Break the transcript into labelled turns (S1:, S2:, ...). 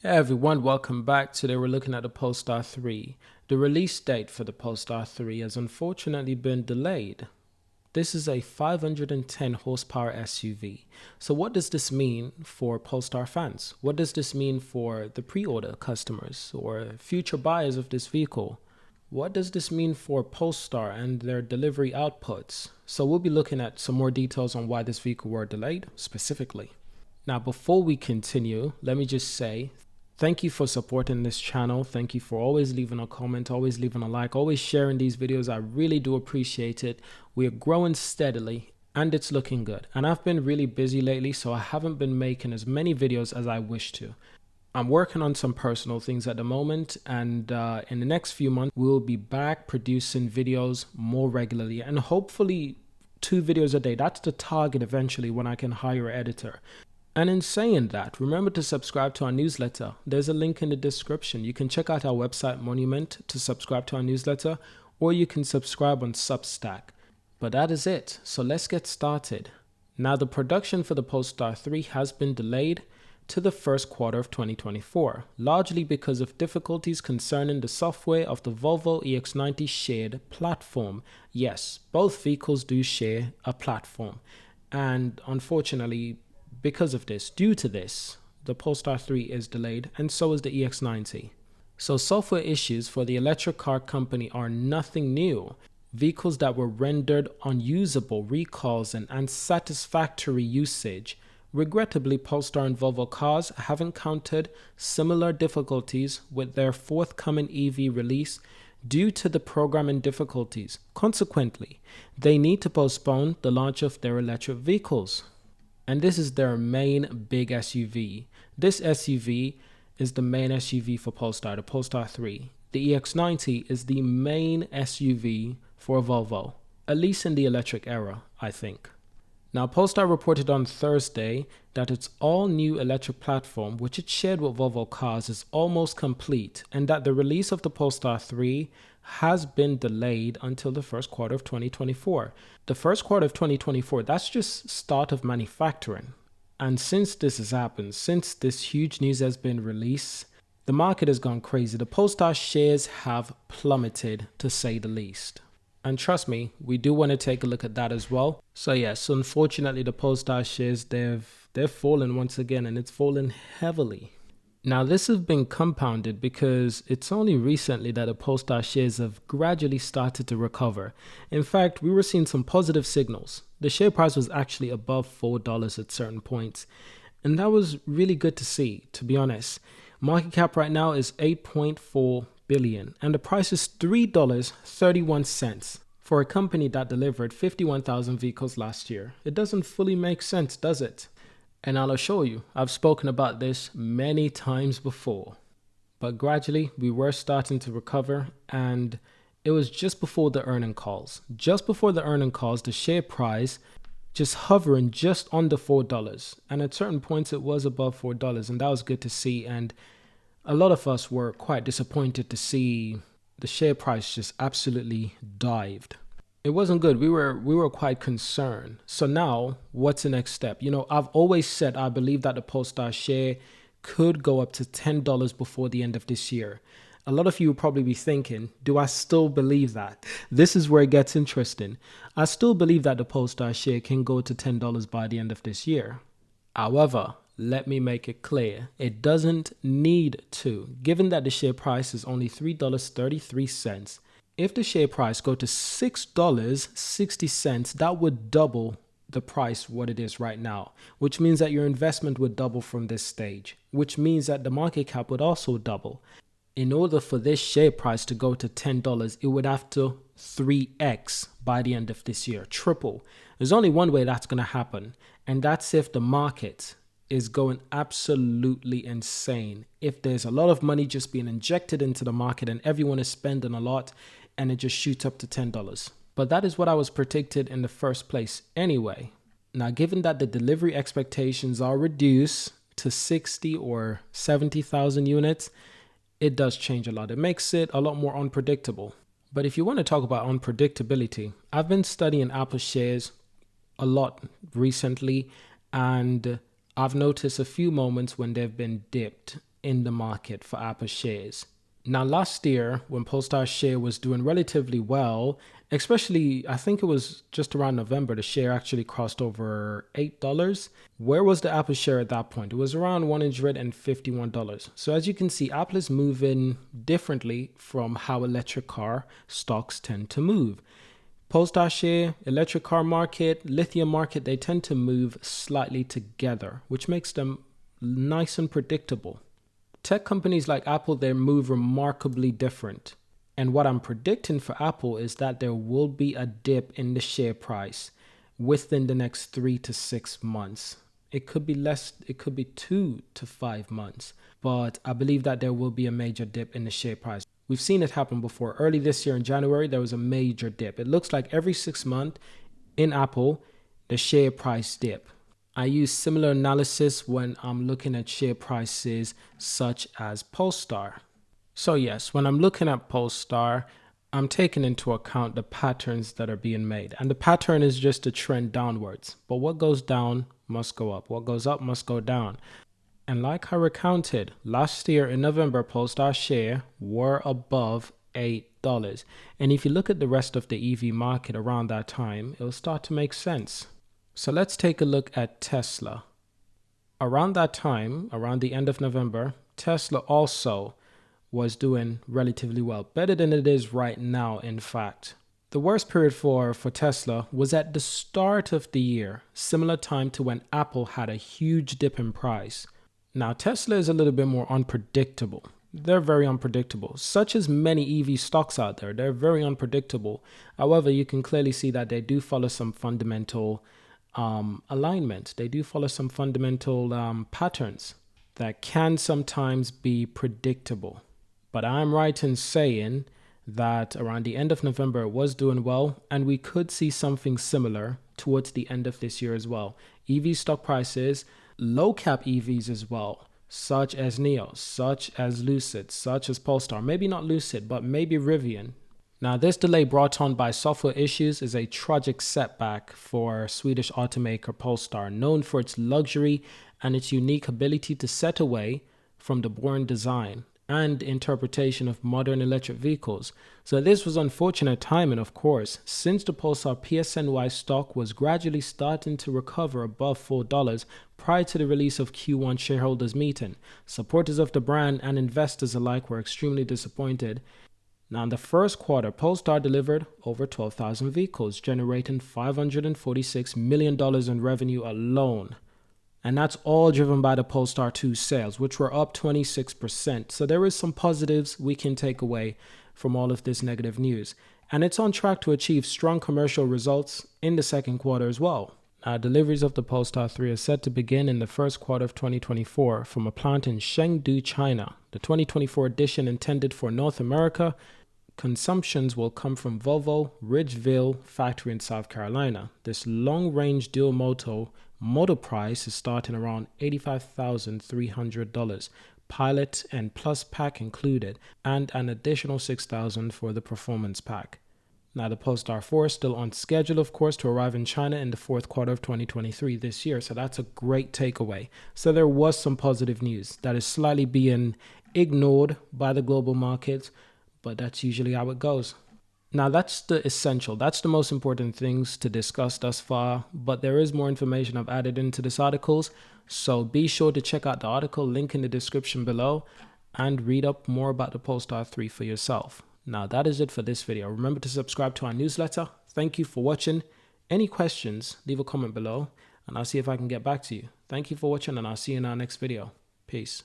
S1: Hey everyone, welcome back. Today we're looking at the Polestar 3. The release date for the Polestar 3 has unfortunately been delayed. This is a 510 horsepower SUV. So what does this mean for Polestar fans? What does this mean for the pre-order customers or future buyers of this vehicle? What does this mean for Polestar and their delivery outputs? So we'll be looking at some more details on why this vehicle were delayed specifically. Now, before we continue, let me just say thank you for supporting this channel. Thank you for always leaving a comment, always leaving a like, always sharing these videos. I really do appreciate it. We are growing steadily and it's looking good. And I've been really busy lately, so I haven't been making as many videos as I wish to. I'm working on some personal things at the moment, and in the next few months, we'll be back producing videos more regularly and hopefully 2 videos a day. That's the target eventually when I can hire an editor. And in saying that, remember to subscribe to our newsletter. There's a link in the description. You can check out our website Monument to subscribe to our newsletter, or you can subscribe on Substack. But that is it. So let's get started. Now, the production for the Polestar 3 has been delayed to the first quarter of 2024, largely because of difficulties concerning the software of the Volvo EX90 shared platform. Yes, both vehicles do share a platform. And unfortunately, because of this, due to this, the Polestar 3 is delayed, and so is the EX90. So software issues for the electric car company are nothing new. Vehicles that were rendered unusable, recalls, and unsatisfactory usage. Regrettably, Polestar and Volvo cars have encountered similar difficulties with their forthcoming EV release due to the programming difficulties. Consequently, they need to postpone the launch of their electric vehicles. And this is their main big SUV. This SUV is the main SUV for Polestar, the Polestar 3. The EX90 is the main SUV for Volvo, at least in the electric era, I think. Now, Polestar reported on Thursday that its all-new electric platform, which it shared with Volvo cars, is almost complete, and that the release of the Polestar 3 has been delayed until the first quarter of 2024. The first quarter of 2024, that's just start of manufacturing. And since this has happened, since this huge news has been released, the market has gone crazy. The Polestar shares have plummeted, to say the least. And trust me, we do want to take a look at that as well. So yes, unfortunately, the Polestar shares, they've fallen once again, and it's fallen heavily. Now, this has been compounded because it's only recently that the Polestar shares have gradually started to recover. In fact, we were seeing some positive signals. The share price was actually above $4 at certain points, and that was really good to see, to be honest. Market cap right now is $8.4 billion, and the price is $3.31 for a company that delivered 51,000 vehicles last year. It doesn't fully make sense, does it? And I'll assure you, I've spoken about this many times before. But gradually, we were starting to recover, and it was just before the earning calls. Just before the earning calls, the share price just hovering just under $4. And at certain points, it was above $4, and that was good to see. And a lot of us were quite disappointed to see the share price just absolutely dived. It wasn't good. We were quite concerned. So now, what's the next step? You know, I've always said I believe that the Polestar share could go up to $10 before the end of this year. A lot of you will probably be thinking, do I still believe that? This is where it gets interesting. I still believe that the Polestar share can go to $10 by the end of this year. However, let me make it clear, it doesn't need to, given that the share price is only $3.33. If the share price go to $6.60, that would double the price what it is right now, which means that your investment would double from this stage, which means that the market cap would also double. In order for this share price to go to $10, it would have to 3x by the end of this year, triple. There's only one way that's going to happen, and that's if the market is going absolutely insane. If there's a lot of money just being injected into the market and everyone is spending a lot, and it just shoots up to $10. But that is what I was predicted in the first place anyway. Now, given that the delivery expectations are reduced to 60 or 70,000 units, it does change a lot. It makes it a lot more unpredictable. But if you want to talk about unpredictability, I've been studying Apple shares a lot recently, and I've noticed a few moments when they've been dipped. in the market for Apple shares. Now, last year, when Polestar share was doing relatively well, especially I think it was just around November, the share actually crossed over $8. Where was the Apple share at that point? It was around $151. So as you can see, Apple is moving differently from how electric car stocks tend to move. Polestar share, electric car market, lithium market, they tend to move slightly together, which makes them nice and predictable. Tech companies like Apple, they move remarkably different. And what I'm predicting for Apple is that there will be a dip in the share price within the next 3 to 6 months. It could be less, it could be 2 to 5 months. But I believe that there will be a major dip in the share price. We've seen it happen before. Early this year in January, there was a major dip. It looks like every 6 months in Apple, the share price dip. I use similar analysis when I'm looking at share prices such as Polestar. So yes, when I'm looking at Polestar, I'm taking into account the patterns that are being made. And the pattern is just a trend downwards. But what goes down must go up. What goes up must go down. And like I recounted, last year in November, Polestar share were above $8. And if you look at the rest of the EV market around that time, it'll start to make sense. So let's take a look at Tesla. Around that time, around the end of November, Tesla also was doing relatively well, better than it is right now, in fact. The worst period for Tesla was at the start of the year, similar time to when Apple had a huge dip in price. Now, Tesla is a little bit more unpredictable. They're very unpredictable. Such as many EV stocks out there, they're very unpredictable. However, you can clearly see that they do follow some fundamental alignment. They do follow some fundamental patterns that can sometimes be predictable. But I'm right in saying that around the end of November it was doing well, and we could see something similar towards the end of this year as well. EV stock prices, low cap EVs as well, such as Neo, such as Lucid, such as Polestar, maybe not Lucid, but maybe Rivian. Now, this delay brought on by software issues is a tragic setback for Swedish automaker Polestar, known for its luxury and its unique ability to set away from the boring design and interpretation of modern electric vehicles. So this was unfortunate timing, of course, since the Polestar PSNY stock was gradually starting to recover above $4 prior to the release of Q1 shareholders meeting. Supporters of the brand and investors alike were extremely disappointed. Now, in the first quarter, Polestar delivered over 12,000 vehicles, generating $546 million in revenue alone. And that's all driven by the Polestar 2 sales, which were up 26%. So there is some positives we can take away from all of this negative news. And it's on track to achieve strong commercial results in the second quarter as well. Deliveries of the Polestar 3 are set to begin in the first quarter of 2024 from a plant in Chengdu, China. The 2024 edition intended for North America. Consumptions will come from Volvo Ridgeville factory in South Carolina. This long-range dual motor price is starting around $85,300, Pilot and Plus pack included, and an additional $6,000 for the Performance pack. Now, the Polestar 4 is still on schedule, of course, to arrive in China in the fourth quarter of 2023 this year, so that's a great takeaway. So there was some positive news that is slightly being ignored by the global markets, but that's usually how it goes. Now, that's the essential. That's the most important things to discuss thus far, but there is more information I've added into this article, so be sure to check out the article, link in the description below, and read up more about the Polestar 3 for yourself. Now, that is it for this video. Remember to subscribe to our newsletter. Thank you for watching. Any questions, leave a comment below, and I'll see if I can get back to you. Thank you for watching, and I'll see you in our next video. Peace.